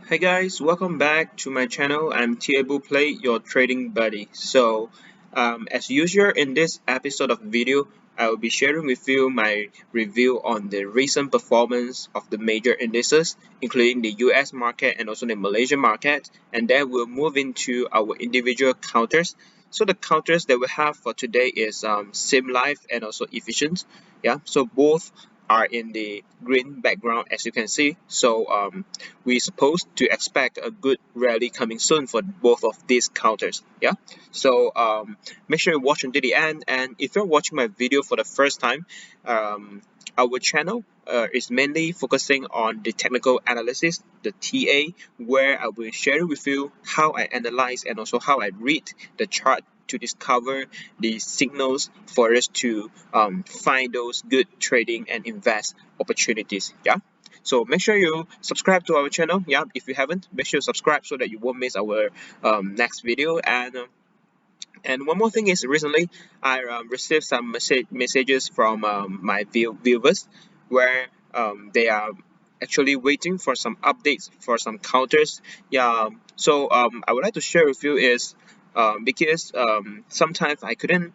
Hey guys, welcome back to my channel. I'm Table Play, your trading buddy. As usual, in this episode of video, I will be sharing with you my review on the recent performance of the major indices, including the US market and also the Malaysian market, and then we'll move into our individual counters. So the counters that we have for today is SYMLIFE and also EFFICEN. Yeah, so both are in the green background as you can see. We're supposed to expect a good rally coming soon for both of these counters. Yeah, make sure you watch until the end, and if you're watching my video for the first time, our channel is mainly focusing on the technical analysis, the TA, where I will share with you how I analyze and also how I read the chart to discover the signals for us to find those good trading and invest opportunities. Yeah, so make sure you subscribe to our channel. Yeah, if you haven't, make sure you subscribe so that you won't miss our next video. And one more thing is, recently I received some messages from my viewers where they are actually waiting for some updates for some counters. Yeah, I would like to share with you is because sometimes I couldn't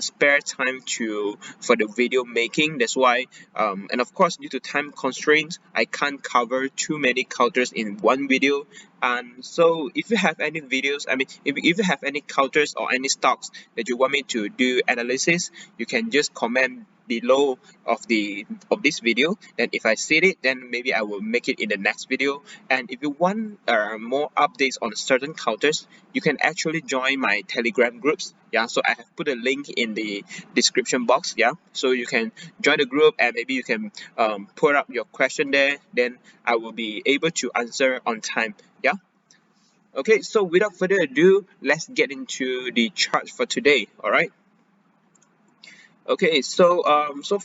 spare time for the video making. That's why and of course, due to time constraints, I can't cover too many counters in one video. And so if you have any videos, if you have any counters or any stocks that you want me to do analysis, you can just comment below of this video. Then if I see it, then maybe I will make it in the next video. And if you want more updates on certain counters, you can actually join my Telegram groups. Yeah, so I have put a link in the description box. Yeah, so you can join the group and maybe you can put up your question there. Then I will be able to answer on time. Yeah. Okay, so without further ado, let's get into the chart for today. All right. Okay, so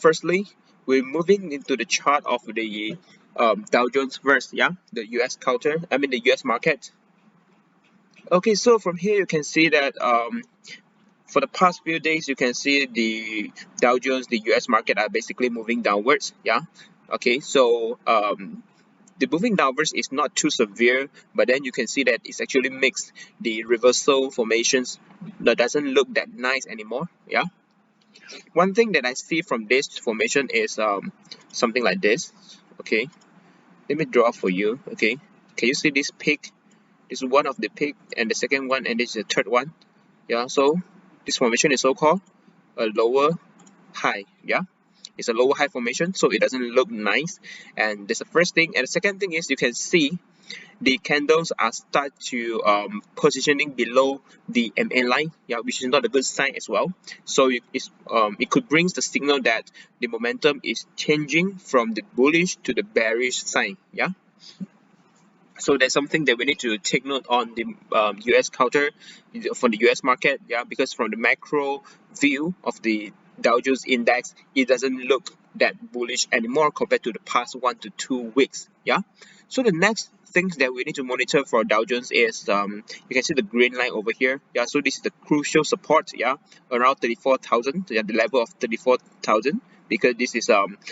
firstly, we're moving into the chart of the Dow Jones first. Yeah, the US counter. The US market. Okay, so from here you can see that for the past few days, you can see the Dow Jones, the US market are basically moving downwards. Yeah. Okay, the moving downwards is not too severe, but then you can see that it's actually mixed. The reversal formations that doesn't look that nice anymore. Yeah. One thing that I see from this formation is something like this. Okay, let me draw for you. Okay, can you see this peak? This is one of the peak, and the second one, and this is the third one. Yeah, so this formation is so-called a lower high. Yeah, it's a lower high formation, so it doesn't look nice. And that's the first thing. And the second thing is you can see the candles are start to positioning below the MA line, yeah, which is not a good sign as well. So it could bring the signal that the momentum is changing from the bullish to the bearish sign. Yeah, so that's something that we need to take note on the US counter for the US market. Yeah, because from the macro view of the Dow Jones index, it doesn't look that bullish anymore compared to the past 1 to 2 weeks. Yeah, so the next things that we need to monitor for Dow Jones is you can see the green line over here. Yeah, so this is the crucial support. Yeah, around 34,000. Yeah, the level of 34,000, because this is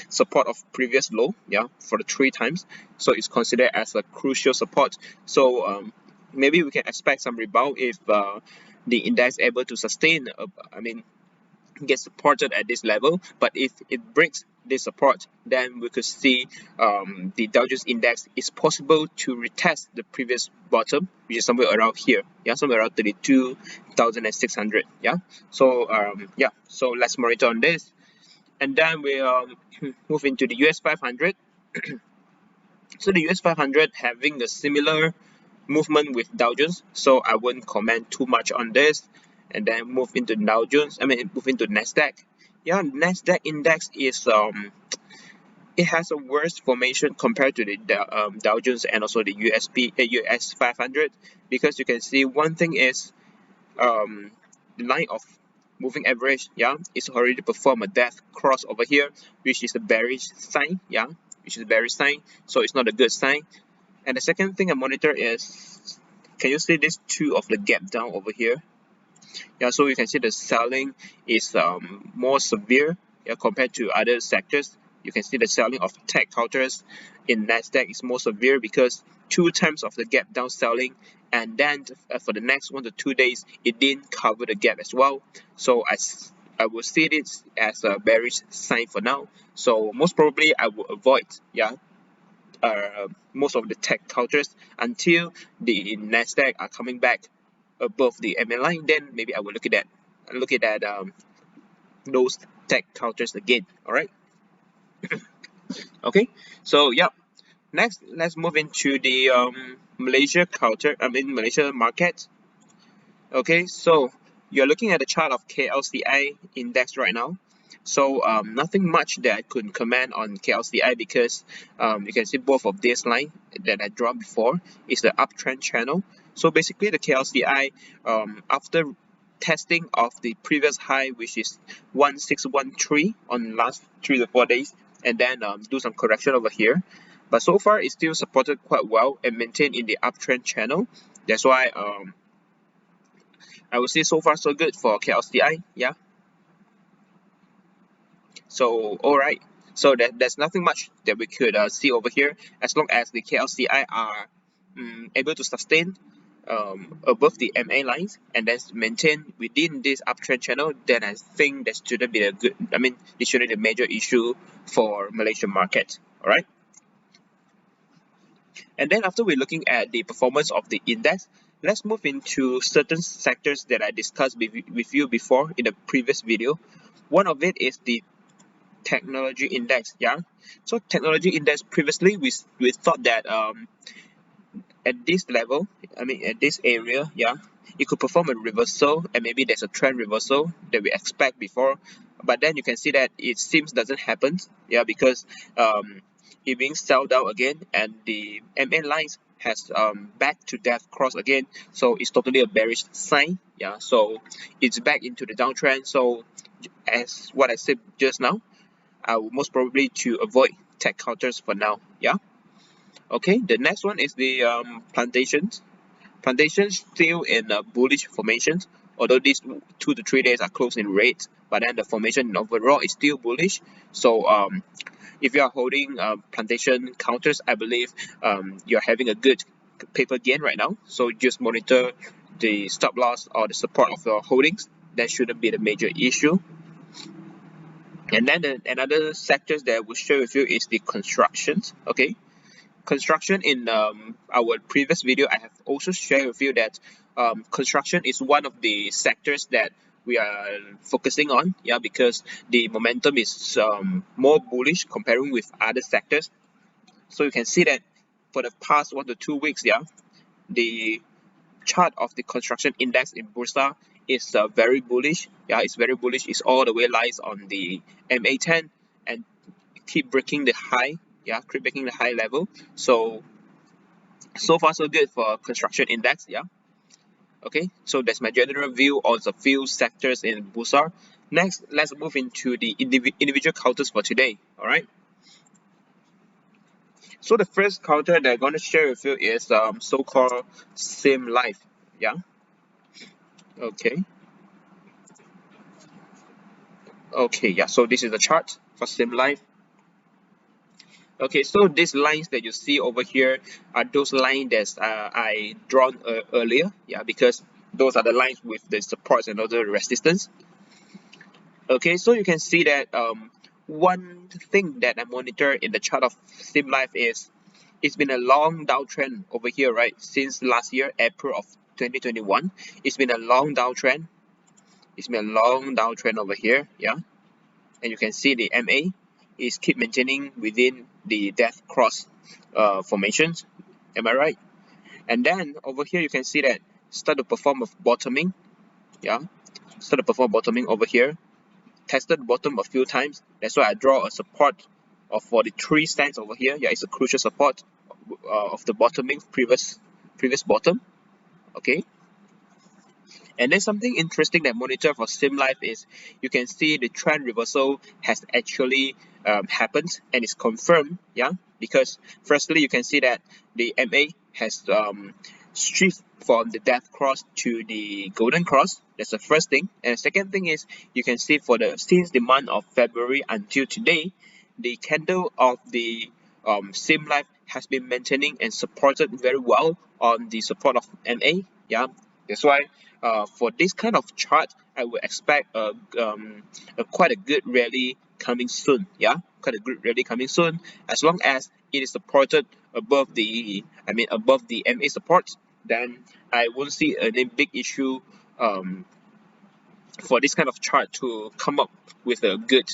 support of previous low. Yeah, for the 3 times, so it's considered as a crucial support. So maybe we can expect some rebound if the index able to sustain get supported at this level. But if it breaks this support, then we could see the Dow Jones index is possible to retest the previous bottom, which is somewhere around here. Yeah, somewhere around 32,600. Yeah, so let's monitor on this. And then we move into the US 500. So the US 500 having a similar movement with Dow Jones, so I won't comment too much on this. And then move into Dow Jones, move into Nasdaq. Yeah, Nasdaq index is it has a worse formation compared to the Dow Jones and also the US 500, because you can see one thing is the line of moving average, yeah, it's already performed a death cross over here, which is a bearish sign. Yeah, which is a bearish sign, so it's not a good sign. And the second thing I monitor is, can you see this two of the gap down over here? Yeah, so you can see the selling is more severe, yeah, compared to other sectors. you can see the selling of tech counters in Nasdaq is more severe because 2 times of the gap down selling, and then for the next 1 to 2 days it didn't cover the gap as well. So I will see this as a bearish sign for now. So most probably I will avoid most of the tech counters until the Nasdaq are coming back above the MA line. Then maybe I will look at that those tech counters again. All right. Okay. So yeah. Next, let's move into the Malaysia market. Okay, so you're looking at the chart of KLCI index right now. So nothing much that I could comment on KLCI because you can see both of these lines that I drawn before is the uptrend channel. So basically the KLCI after testing of the previous high, which is 1613 on last 3 to 4 days, and then do some correction over here. But so far it's still supported quite well and maintained in the uptrend channel. That's why I would say so far so good for KLCI. Yeah. So alright. So there's nothing much that we could see over here as long as the KLCI are able to sustain above the MA lines and then maintain within this uptrend channel. Then I think that shouldn't be this shouldn't be a major issue for Malaysian market. Alright. And then after we're looking at the performance of the index, let's move into certain sectors that I discussed with you before in the previous video. One of it is the technology index. Yeah. So technology index, previously we thought that at this level, at this area, yeah, it could perform a reversal and maybe there's a trend reversal that we expect before. But then you can see that it seems doesn't happen. Yeah, because it being sold out again and the MA lines has back to death cross again, so it's totally a bearish sign. Yeah, so it's back into the downtrend. So as what I said just now, I will most probably to avoid tech counters for now. Yeah. Okay, the next one is the Plantations. Plantations still in a bullish formation, although these 2 to 3 days are closed in red, but then the formation overall is still bullish. So if you are holding plantation counters, I believe you're having a good paper gain right now. So just monitor the stop loss or the support of your holdings. That shouldn't be the major issue. And then another sectors that I will share with you is the constructions. Okay, construction in our previous video, I have also shared with you that construction is one of the sectors that we are focusing on. Yeah, because the momentum is more bullish comparing with other sectors. So you can see that for the past 1 to 2 weeks, yeah, the chart of the construction index in Bursa is very bullish. Yeah, it's very bullish. It's all the way lies on the MA10 and keep breaking the high. Yeah, keep breaking the high level. So far so good for construction index. Yeah. Okay, so that's my general view on the few sectors in Bursa. Next, let's move into the individual counters for today. All right. So the first counter that I'm going to share with you is so-called SYMLIFE. Yeah. Okay. Okay. Yeah. So this is the chart for SYMLIFE. Okay. So these lines that you see over here are those lines that I drawn earlier. Yeah, because those are the lines with the supports and other resistance. Okay. So you can see that one thing that I monitor in the chart of SYMLIFE is it's been a long downtrend over here, right? Since last year, April of 2021, it's been a long downtrend. It's been a long downtrend over here, yeah. And you can see the MA is keep maintaining within the death cross formations. Am I right? And then over here you can see that start to perform of bottoming, yeah. Start to perform bottoming over here. Tested the bottom a few times. That's why I draw a support of 43 cents over here. Yeah, it's a crucial support of the bottoming previous bottom. Okay. And then something interesting that monitor for SYMLIFE is you can see the trend reversal has actually happened and is confirmed. Yeah, because firstly you can see that the MA has shift from the death cross to the golden cross. That's the first thing. And the second thing is you can see for since the month of February until today, the candle of the SYMLIFE has been maintaining and supported very well on the support of MA. Yeah, that's why for this kind of chart, I would expect quite a good rally coming soon. Yeah, quite a good rally coming soon, as long as it is supported above the above the MA support. Then I won't see any big issue for this kind of chart to come up with a good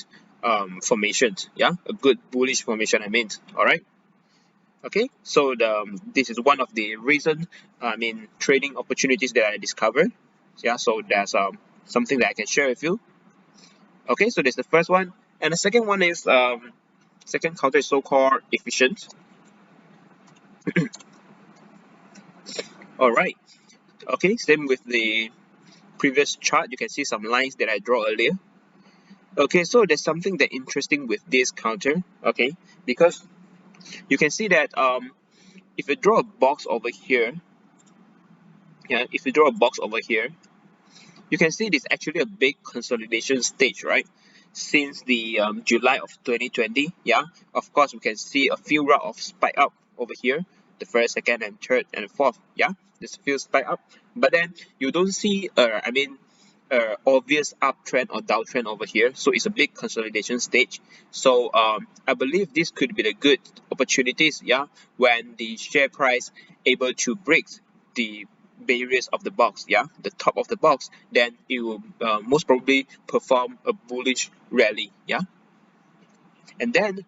formation. Yeah, a good bullish formation. All right. Okay, so this is one of the reason trading opportunities that I discovered. Yeah, so that's something that I can share with you. Okay, so that's the first one, and the second one is second counter is so-called efficient. All right. Okay, same with the previous chart. You can see some lines that I draw earlier. Okay, so there's something that interesting with this counter. Okay, because you can see that if you draw a box over here, yeah, if you draw a box over here, you can see this actually a big consolidation stage, right? Since the July of 2020, yeah. Of course, we can see a few round of spike up over here, the first, second, and third, and fourth, yeah. There's a few spike up, but then you don't see, obvious uptrend or downtrend over here. So it's a big consolidation stage. So I believe this could be the good opportunities, yeah, when the share price able to break the barriers of the box, yeah, the top of the box, then it will most probably perform a bullish rally, yeah. And then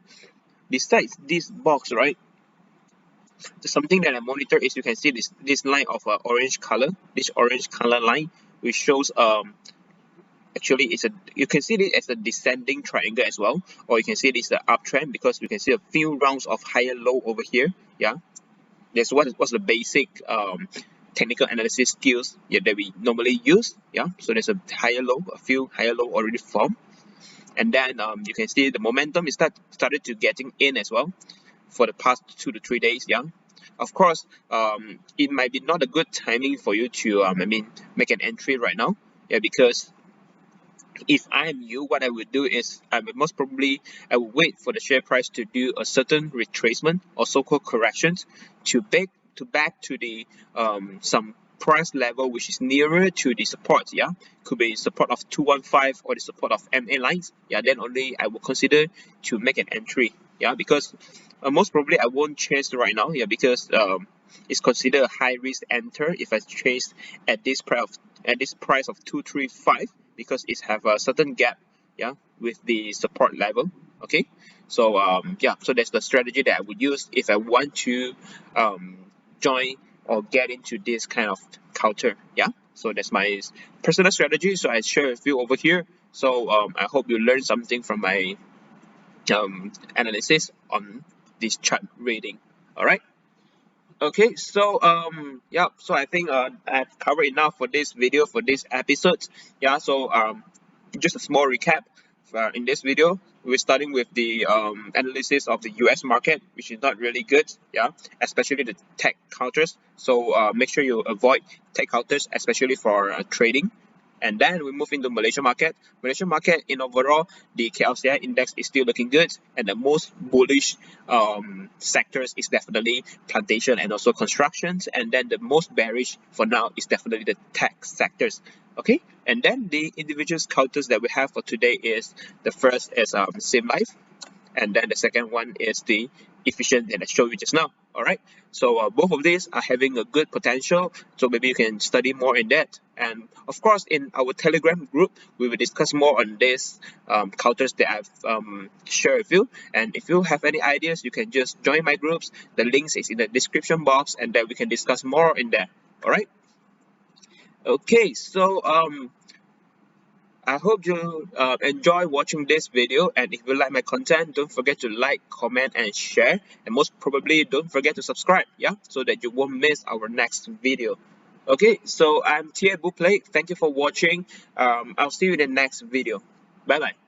besides this box, right, something that I monitor is, you can see this line of orange color, this orange color line, which shows actually it's a, you can see it as a descending triangle as well, or you can see this the uptrend, because you can see a few rounds of higher low over here, yeah. That's what's the basic technical analysis skills, yeah, that we normally use, yeah. So there's a higher low, a few higher low already formed, and then you can see the momentum is started to getting in as well for the past 2 to 3 days, yeah. Of course, it might be not a good timing for you to make an entry right now, yeah, because if I am you, what I would do is I would most probably I would wait for the share price to do a certain retracement or so-called corrections to back to the some price level which is nearer to the support, yeah. Could be support of 215 or the support of MA lines, yeah. Then only I will consider to make an entry, yeah, because most probably I won't chase right now, yeah, because it's considered a high risk enter if I chase at this price of 235, because it have a certain gap, yeah, with the support level. Okay, so yeah, so that's the strategy that I would use if I want to join or get into this kind of counter, yeah. So that's my personal strategy, so I share with you over here. So I hope you learned something from my analysis on this chart reading. All right. Okay, so yeah, so I think I've covered enough for this video, for this episode. Yeah, so just a small recap. In this video, we're starting with the analysis of the US market, which is not really good, yeah, especially the tech counters. So make sure you avoid tech counters, especially for trading. And then we move into Malaysia market. Malaysia market, in overall, the KLCI index is still looking good, and the most bullish sectors is definitely plantation and also constructions. And then the most bearish for now is definitely the tech sectors. Okay, and then the individual counters that we have for today is, the first is SYMLIFE, and then the second one is the EFFICEN that I showed you just now. All right, so both of these are having a good potential, so maybe you can study more in that. And of course, in our Telegram group, we will discuss more on these counters that I've shared with you. And if you have any ideas, you can just join my groups. The links is in the description box, and then we can discuss more in there. All right. Okay, so I hope you enjoy watching this video, and if you like my content, don't forget to like, comment, and share, and most probably don't forget to subscribe, yeah, so that you won't miss our next video. Okay, so I'm Tia Buplay. Thank you for watching. I'll see you in the next video. Bye bye.